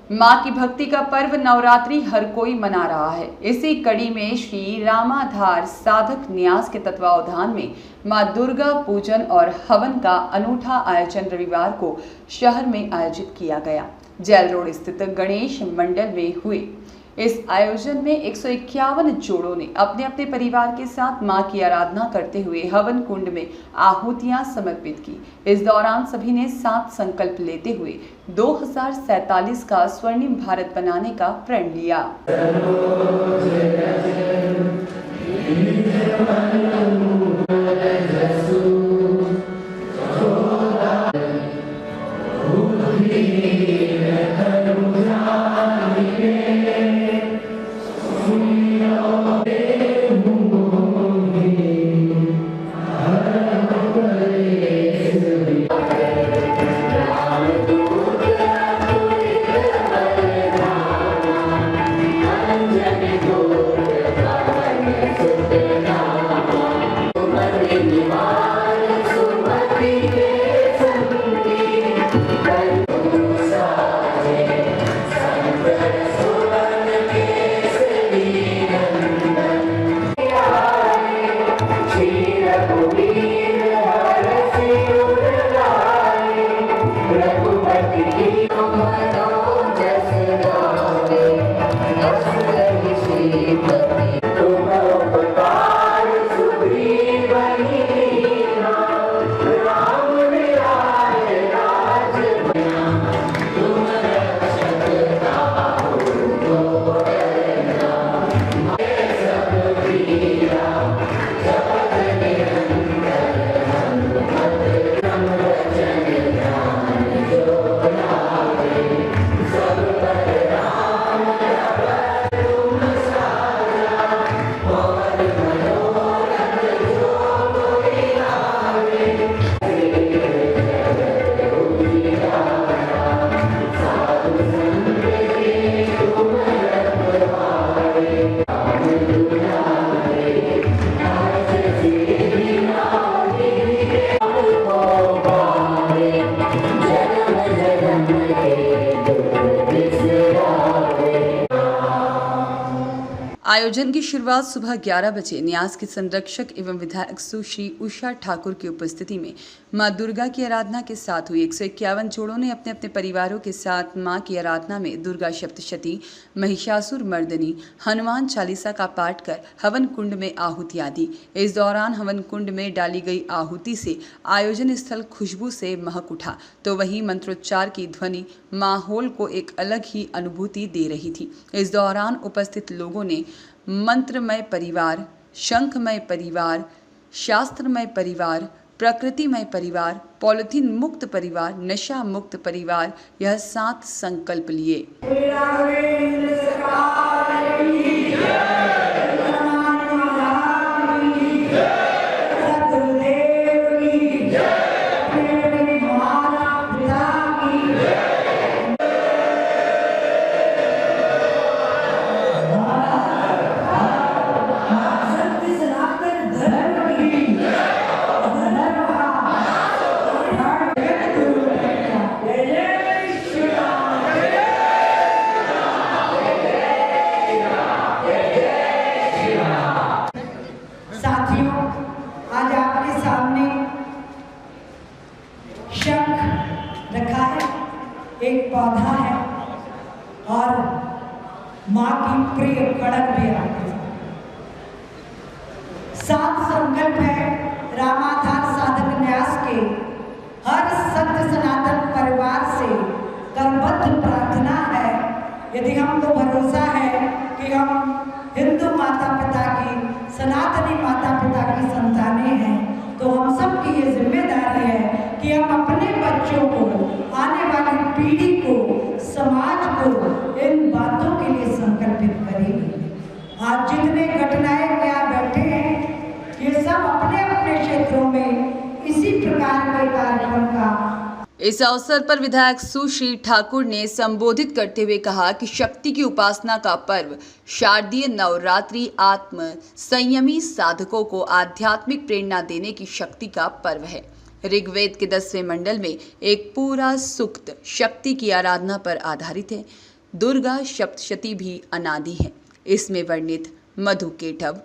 मां की भक्ति का पर्व नवरात्रि हर कोई मना रहा है। इसी कड़ी में श्री रामाधार साधक न्यास के तत्वावधान में मां दुर्गा पूजन और हवन का अनूठा आयोजन रविवार को शहर में आयोजित किया गया। जेल रोड स्थित गणेश मंडल में हुए इस आयोजन में 151 जोड़ों ने अपने अपने परिवार के साथ मां की आराधना करते हुए हवन कुंड में आहुतियां समर्पित की। इस दौरान सभी ने साथ संकल्प लेते हुए 2047 का स्वर्णिम भारत बनाने का प्रण लिया। आयोजन की शुरुआत सुबह 11 बजे न्यास के संरक्षक एवं विधायक सुश्री उषा ठाकुर की उपस्थिति में मां दुर्गा की आराधना के साथ हुई। 151 जोड़ों ने अपने अपने परिवारों के साथ मां की आराधना में दुर्गा सप्तशती, महिषासुर मर्दनी, हनुमान चालीसा का पाठ कर हवन कुंड में आहुतियां दी। इस दौरान हवन कुंड में डाली गई आहुति से आयोजन स्थल खुशबू से महक उठा, तो वहीं मंत्रोच्चार की ध्वनि माहौल को एक अलग ही अनुभूति दे रही थी। इस दौरान उपस्थित लोगों ने मंत्रमय परिवार, शंखमय परिवार, शास्त्रमय परिवार, प्रकृतिमय परिवार, पॉलिथीन मुक्त परिवार, नशा मुक्त परिवार, यह 7 संकल्प लिए। आज आपके सामने शंख रखा है, एक पौधा है और मां की प्रिय कड़क भी आपके साथ संकल्प है। रामाधार साधक न्यास के हर सत्य सनातन परिवार से करबद्ध प्रार्थना है। यदि हमको भरोसा है कि हम हिंदू माता पिता की, सनातनी माता पिता की संतानें हैं, तो हम सब की ये जिम्मेदारी है कि हम अपने बच्चों को, आने वाली पीढ़ी को, समाज को इन बातों के लिए संकल्पित करेंगे। आज जितने घटनाएं क्या बैठे हैं, ये सब अपने अपने क्षेत्रों में इसी प्रकार के कार्यक्रम का इस अवसर पर विधायक सुश्री ठाकुर ने संबोधित करते हुए कहा कि शक्ति की उपासना का पर्व शारदीय नवरात्रि आत्म संयमी साधकों को आध्यात्मिक प्रेरणा देने की शक्ति का पर्व है। ऋग्वेद के 10वें मंडल में एक पूरा सूक्त शक्ति की आराधना पर आधारित है। दुर्गा सप्तशती भी अनादि है। इसमें वर्णित मधुकेटव,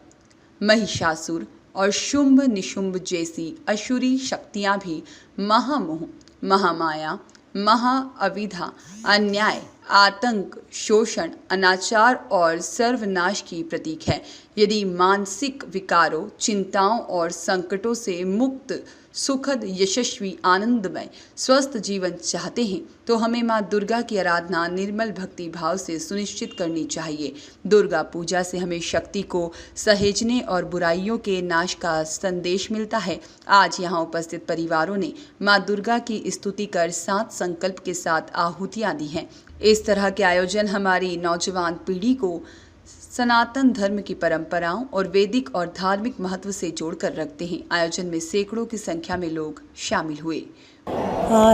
महिषासुर और शुंभ निशुंभ जैसी असुरी शक्तियां भी महामोह, महामाया, महाअविधा, अन्याय, आतंक, शोषण, अनाचार और सर्वनाश की प्रतीक है। यदि मानसिक विकारों, चिंताओं और संकटों से मुक्त, सुखद, यशस्वी, आनंदमय, स्वस्थ जीवन चाहते हैं तो हमें माँ दुर्गा की आराधना निर्मल भक्ति भाव से सुनिश्चित करनी चाहिए। दुर्गा पूजा से हमें शक्ति को सहेजने और बुराइयों के नाश का संदेश मिलता है। आज यहाँ उपस्थित परिवारों ने माँ दुर्गा की स्तुति कर 7 संकल्प के साथ आहुतियाँ दी हैं। इस तरह के आयोजन हमारी नौजवान पीढ़ी को सनातन धर्म की परंपराओं और वैदिक और धार्मिक महत्व से जोड़कर रखते हैं। आयोजन में सैकड़ों की संख्या में लोग शामिल हुए।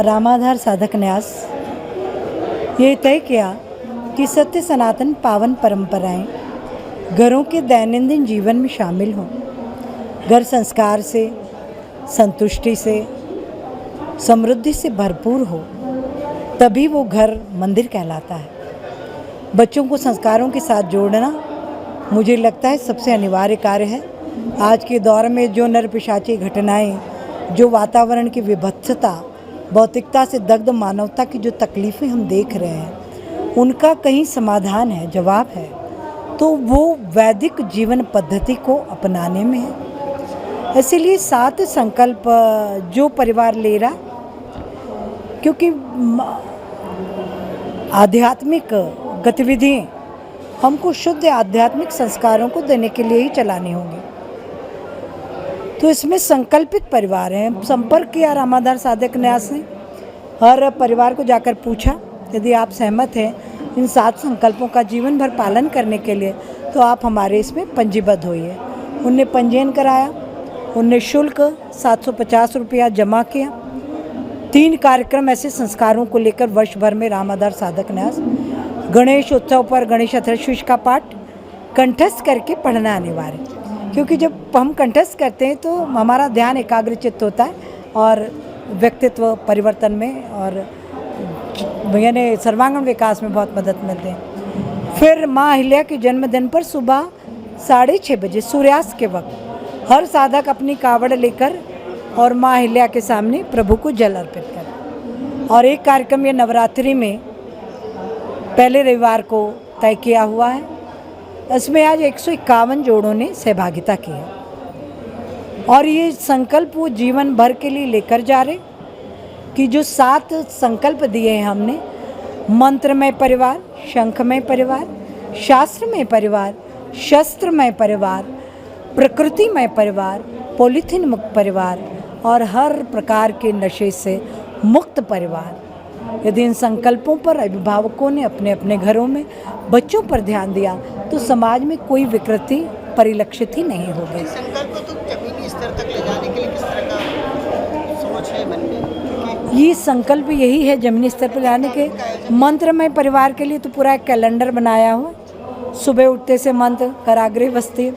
रामाधार साधक न्यास ये तय किया कि सत्य सनातन पावन परंपराएं घरों के दैनंदिन जीवन में शामिल हों। घर संस्कार से, संतुष्टि से, समृद्धि से भरपूर हो, तभी वो घर मंदिर कहलाता है। बच्चों को संस्कारों के साथ जोड़ना मुझे लगता है सबसे अनिवार्य कार्य है। आज के दौर में जो नरपिशाची घटनाएं, जो वातावरण की विभत्सता, भौतिकता से दग्ध मानवता की जो तकलीफ़ें हम देख रहे हैं, उनका कहीं समाधान है, जवाब है, तो वो वैदिक जीवन पद्धति को अपनाने में है। इसीलिए 7 संकल्प जो परिवार ले रहा, क्योंकि आध्यात्मिक गतिविधियाँ हमको शुद्ध आध्यात्मिक संस्कारों को देने के लिए ही चलानी होंगी। तो इसमें संकल्पित परिवार हैं। संपर्क किया रामाधार साधक न्यास ने, हर परिवार को जाकर पूछा यदि आप सहमत हैं इन 7 संकल्पों का जीवन भर पालन करने के लिए तो आप हमारे इसमें पंजीबद्ध होइए। उनने पंजीयन कराया, उनने शुल्क 750 रुपया जमा किया। 3 कार्यक्रम ऐसे संस्कारों को लेकर वर्ष भर में रामाधार साधक न्यास गणेश उत्सव पर गणेश अथर्वशीर्ष का पाठ कंठस्थ करके पढ़ना अनिवार्य, क्योंकि जब हम कंठस्थ करते हैं तो हमारा ध्यान एकाग्रचित्त होता है और व्यक्तित्व परिवर्तन में और यानी सर्वांगीण विकास में बहुत मदद मिलती है। फिर माँ अहिल्या के जन्मदिन पर सुबह 6:30 बजे सूर्यास्त के वक्त हर साधक अपनी कावड़ लेकर और माँ अहिल्या के सामने प्रभु को जल अर्पित कर। और एक कार्यक्रम ये नवरात्रि में पहले रविवार को तय किया हुआ है। इसमें आज 151 जोड़ों ने सहभागिता की है और ये संकल्प वो जीवन भर के लिए लेकर जा रहे कि जो 7 संकल्प दिए हैं हमने, मंत्रमय परिवार, शंखमय परिवार, शास्त्रमय परिवार, शस्त्रमय परिवार, प्रकृतिमय परिवार, पॉलीथीन मुक्त परिवार और हर प्रकार के नशे से मुक्त परिवार। यदि इन संकल्पों पर अभिभावकों ने अपने अपने घरों में बच्चों पर ध्यान दिया तो समाज में कोई विकृति परिलक्षित ही नहीं होगी। संकल्प को तो जमीनी स्तर तक ले जाने के लिए किस तरह का सोच है मन में? ये संकल्प यही है जमीनी स्तर पर लाने के। मंत्रमय परिवार के लिए तो पूरा एक कैलेंडर बनाया हुआ। सुबह उठते से मंत्र, कराग्रे बस्ती,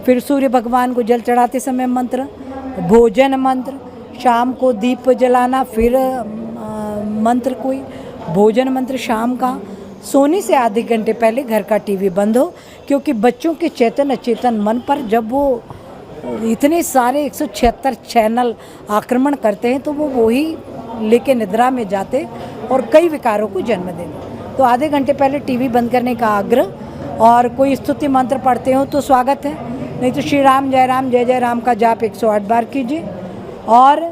फिर सूर्य भगवान को जल चढ़ाते समय मंत्र, भोजन मंत्र, शाम को दीप जलाना, फिर मंत्र कोई भोजन मंत्र शाम का, सोने से आधे घंटे पहले घर का टीवी बंद हो, क्योंकि बच्चों के चेतन अचेतन मन पर जब वो इतने सारे 176 चैनल आक्रमण करते हैं तो वो ही लेके निद्रा में जाते और कई विकारों को जन्म देते। तो आधे घंटे पहले टीवी बंद करने का आग्रह। और कोई स्तुति मंत्र पढ़ते हो तो स्वागत है, नहीं तो श्री राम जय जय राम का जाप 108 बार कीजिए। और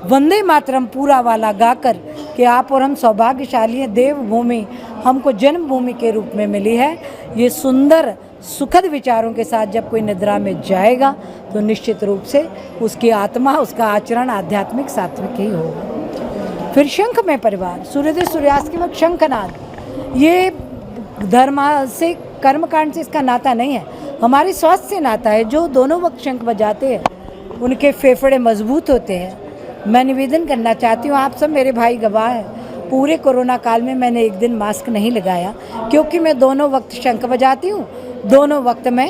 वंदे मातरम पूरा वाला गाकर कि आप और हम सौभाग्यशाली हैं, देवभूमि हमको जन्मभूमि के रूप में मिली है। ये सुंदर सुखद विचारों के साथ जब कोई निद्रा में जाएगा तो निश्चित रूप से उसकी आत्मा, उसका आचरण आध्यात्मिक सात्विक ही होगा। फिर शंख में परिवार, सूर्योदय सूर्यास्त के वक्त शंखनाद, ये धर्म से कर्मकांड से इसका नाता नहीं है, हमारे स्वास्थ्य से नाता है। जो दोनों वक्त शंख बजाते हैं उनके फेफड़े मजबूत होते हैं। मैं निवेदन करना चाहती हूँ, आप सब मेरे भाई गवाह हैं, पूरे कोरोना काल में मैंने एक दिन मास्क नहीं लगाया, क्योंकि मैं दोनों वक्त शंख बजाती हूँ, दोनों वक्त मैं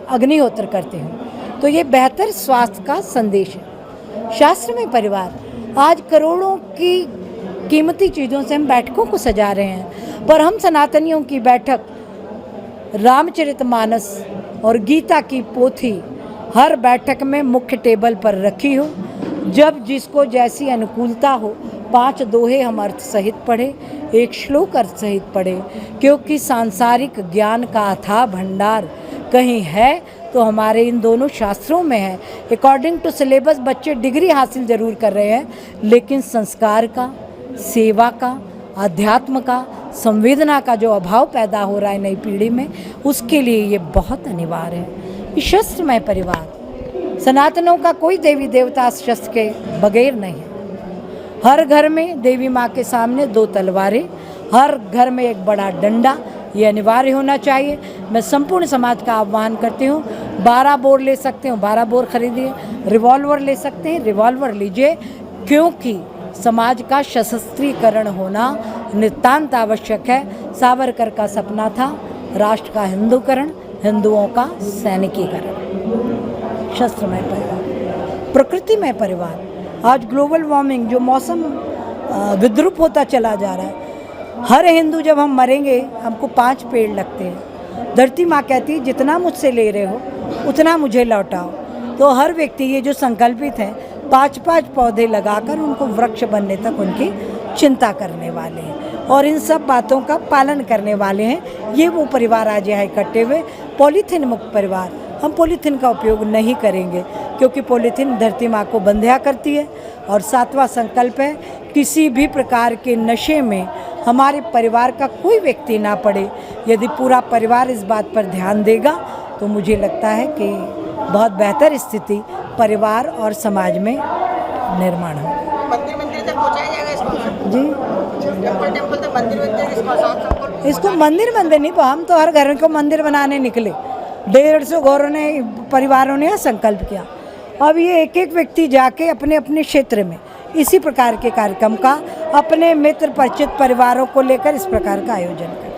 अग्निहोत्र करती हूँ। तो ये बेहतर स्वास्थ्य का संदेश है। शास्त्र में परिवार, आज करोड़ों की कीमती चीज़ों से हम बैठकों को सजा रहे हैं, पर हम सनातनियों की बैठक रामचरितमानस और गीता की पोथी हर बैठक में मुख्य टेबल पर रखी हो। जब जिसको जैसी अनुकूलता हो 5 दोहे हम अर्थ सहित पढ़े, 1 श्लोक अर्थ सहित पढ़े, क्योंकि सांसारिक ज्ञान का अथाह भंडार कहीं है तो हमारे इन दोनों शास्त्रों में है। अकॉर्डिंग टू सिलेबस बच्चे डिग्री हासिल जरूर कर रहे हैं, लेकिन संस्कार का, सेवा का, अध्यात्म का, संवेदना का जो अभाव पैदा हो रहा है नई पीढ़ी में, उसके लिए ये बहुत अनिवार्य है। ये शस्त्रमय परिवार, सनातनों का कोई देवी देवता शस्त्र के बगैर नहीं है। हर घर में देवी माँ के सामने 2 तलवारें, हर घर में एक बड़ा डंडा, ये अनिवार्य होना चाहिए। मैं संपूर्ण समाज का आह्वान करती हूँ, 12 बोर ले सकते हो 12 बोर खरीदिए, रिवॉल्वर ले सकते हैं रिवॉल्वर लीजिए, क्योंकि समाज का सशस्त्रीकरण होना नितांत आवश्यक है। सावरकर का सपना था राष्ट्र का हिंदूकरण, हिंदुओं का सैनिकीकरण। शस्त्रमय परिवार, प्रकृतिमय परिवार। आज ग्लोबल वार्मिंग, जो मौसम विद्रुप होता चला जा रहा है, हर हिंदू जब हम मरेंगे हमको 5 पेड़ लगते हैं। धरती माँ कहती है जितना मुझसे ले रहे हो उतना मुझे लौटाओ। तो हर व्यक्ति ये जो संकल्पित है 5-5 पौधे लगाकर उनको वृक्ष बनने तक उनकी चिंता करने वाले हैं और इन सब बातों का पालन करने वाले हैं। ये वो परिवार आज यहाँ इकट्ठे हुए। पॉलीथीन मुक्त परिवार, हम पॉलीथीन का उपयोग नहीं करेंगे क्योंकि पॉलीथीन धरती माँ को बंध्या करती है। और 7वां संकल्प है, किसी भी प्रकार के नशे में हमारे परिवार का कोई व्यक्ति ना पड़े। यदि पूरा परिवार इस बात पर ध्यान देगा तो मुझे लगता है कि बहुत बेहतर स्थिति परिवार और समाज में निर्माण हो। मंदिर तक पहुंचाया जाएगा इसको जी, टेम्पल तक मंदिर इसको मंदिर नहीं, हम तो हर घर को मंदिर बनाने निकले। 150 घरों ने, परिवारों ने संकल्प किया। अब ये एक व्यक्ति जाके अपने अपने क्षेत्र में इसी प्रकार के कार्यक्रम का अपने मित्र परिचित परिवारों को लेकर इस प्रकार का आयोजन करें।